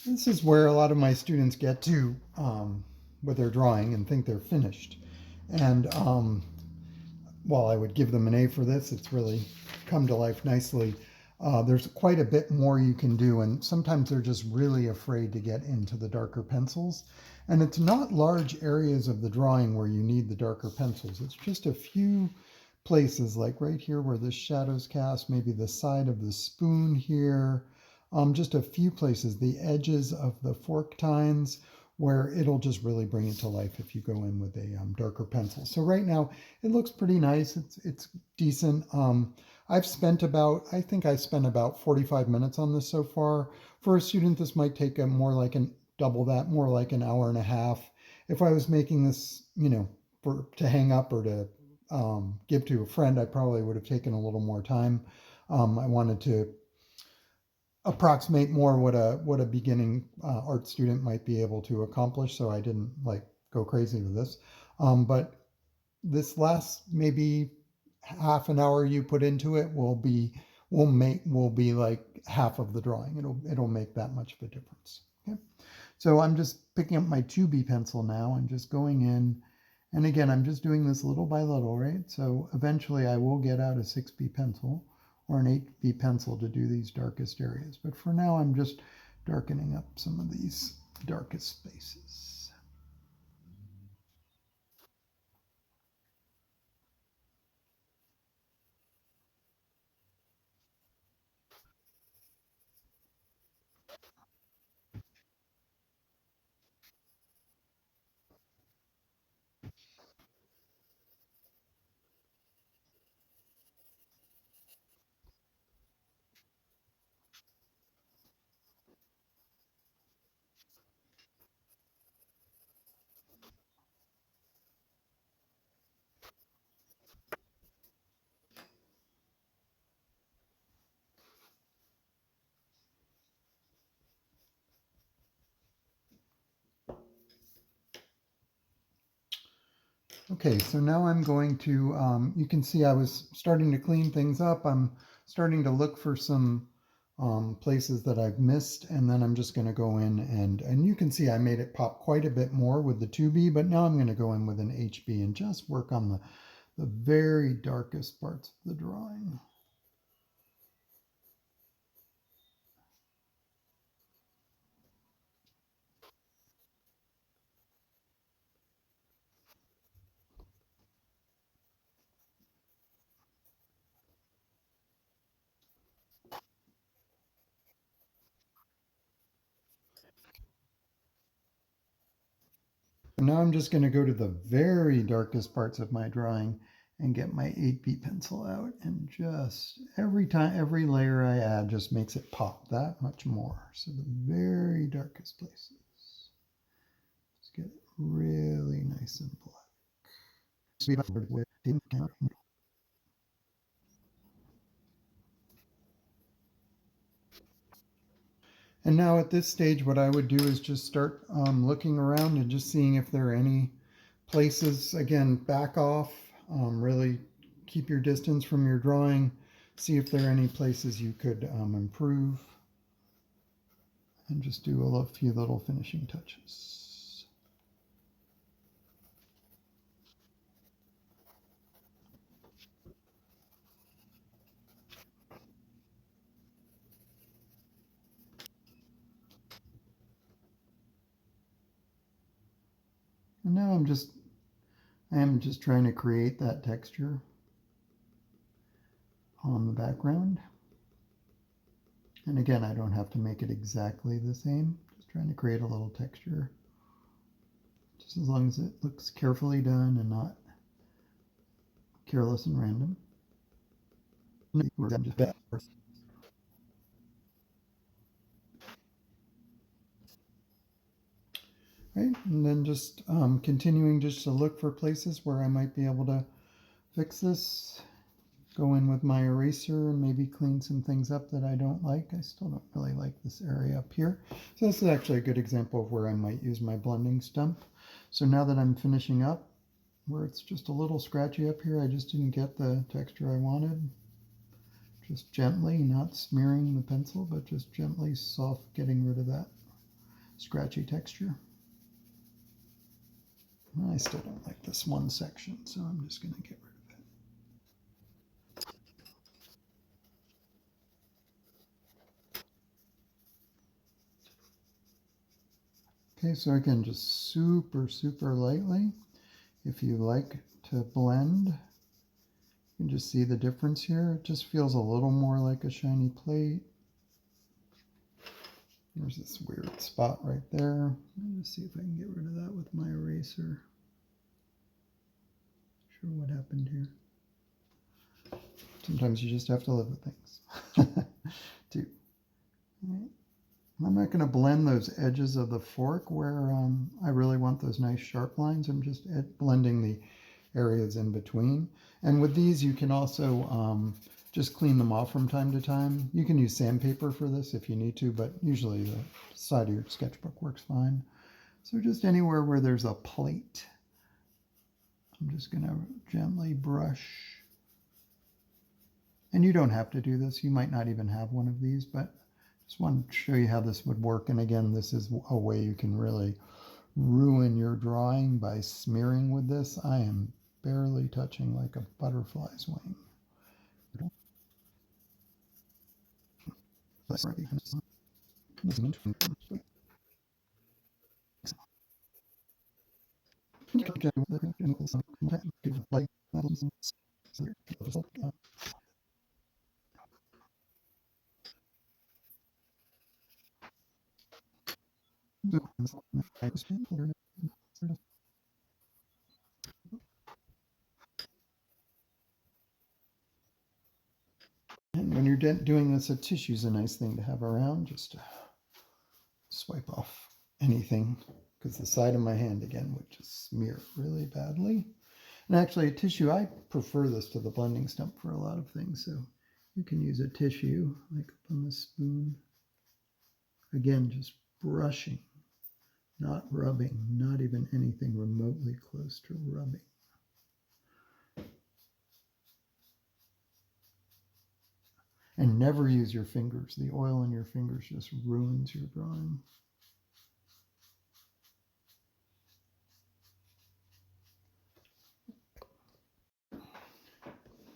This is where a lot of my students get to with their drawing and think they're finished. And while I would give them an A for this, it's really come to life nicely. There's quite a bit more you can do, and sometimes they're just really afraid to get into the darker pencils. And it's not large areas of the drawing where you need the darker pencils. It's just a few places, like right here where this shadow's cast, maybe the side of the spoon here, just a few places, the edges of the fork tines, where it'll just really bring it to life if you go in with a darker pencil. So right now it looks pretty nice. It's decent. I think I spent about 45 minutes on this so far. For a student, this might take a more like an double that, more like an hour and a half. If I was making this, for to hang up or to give to a friend, I probably would have taken a little more time. I wanted to approximate more what a beginning art student might be able to accomplish, so I didn't like go crazy with this. But this last maybe half an hour you put into it will be like half of the drawing. It'll make that much of a difference. Okay. So I'm just picking up my 2B pencil now and just going in. And again, I'm just doing this little by little, right? So eventually I will get out a 6B pencil or an 8B pencil to do these darkest areas. But for now, I'm just darkening up some of these darkest spaces. Okay, so now I'm going to, you can see I was starting to clean things up. I'm starting to look for some places that I've missed, and then I'm just going to go in and you can see I made it pop quite a bit more with the 2B, but now I'm going to go in with an HB and just work on the very darkest parts of the drawing. And now I'm just going to go to the very darkest parts of my drawing and get my 8B pencil out, and just every time, every layer I add just makes it pop that much more. So the very darkest places, just get it really nice and black. And now at this stage, what I would do is just start looking around and just seeing if there are any places. Again, back off, really keep your distance from your drawing, see if there are any places you could improve, and just do a few little finishing touches. And now I am just trying to create that texture on the background. And again, I don't have to make it exactly the same, just trying to create a little texture, just as long as it looks carefully done and not careless and random. Right, and then just continuing just to look for places where I might be able to fix this. Go in with my eraser and maybe clean some things up that I don't like. I still don't really like this area up here. So this is actually a good example of where I might use my blending stump. So now that I'm finishing up, where it's just a little scratchy up here, I just didn't get the texture I wanted. Just gently, not smearing the pencil, but just gently soft getting rid of that. scratchy texture. I still don't like this one section, so I'm just going to get rid of it. Okay, so again, just super, super lightly. If you like to blend, you can just see the difference here. It just feels a little more like a shiny plate. There's this weird spot right there. Let me see if I can get rid of that with my eraser. Not sure what happened here. Sometimes you just have to live with things. Two. Right. I'm not going to blend those edges of the fork where I really want those nice sharp lines. I'm just blending the areas in between. And with these, you can also just clean them off from time to time. You can use sandpaper for this if you need to, but usually the side of your sketchbook works fine. So just anywhere where there's a plate, I'm just going to gently brush. And you don't have to do this. You might not even have one of these, but just want to show you how this would work. And again, this is a way you can really ruin your drawing by smearing with this. I am barely touching like a butterfly's wing. And when you're doing this, a tissue is a nice thing to have around, just to swipe off anything, because the side of my hand again would just smear really badly. And actually, a tissue, I prefer this to the blending stump for a lot of things. So you can use a tissue like on the spoon. Again, just brushing, not rubbing, not even anything remotely close to rubbing. And never use your fingers. The oil in your fingers just ruins your drawing.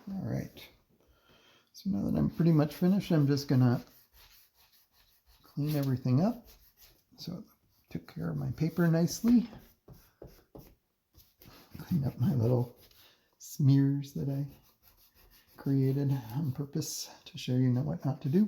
All right. So now that I'm pretty much finished, I'm just gonna clean everything up. So I took care of my paper nicely. Clean up my little smears that I created on purpose to show you what not to do.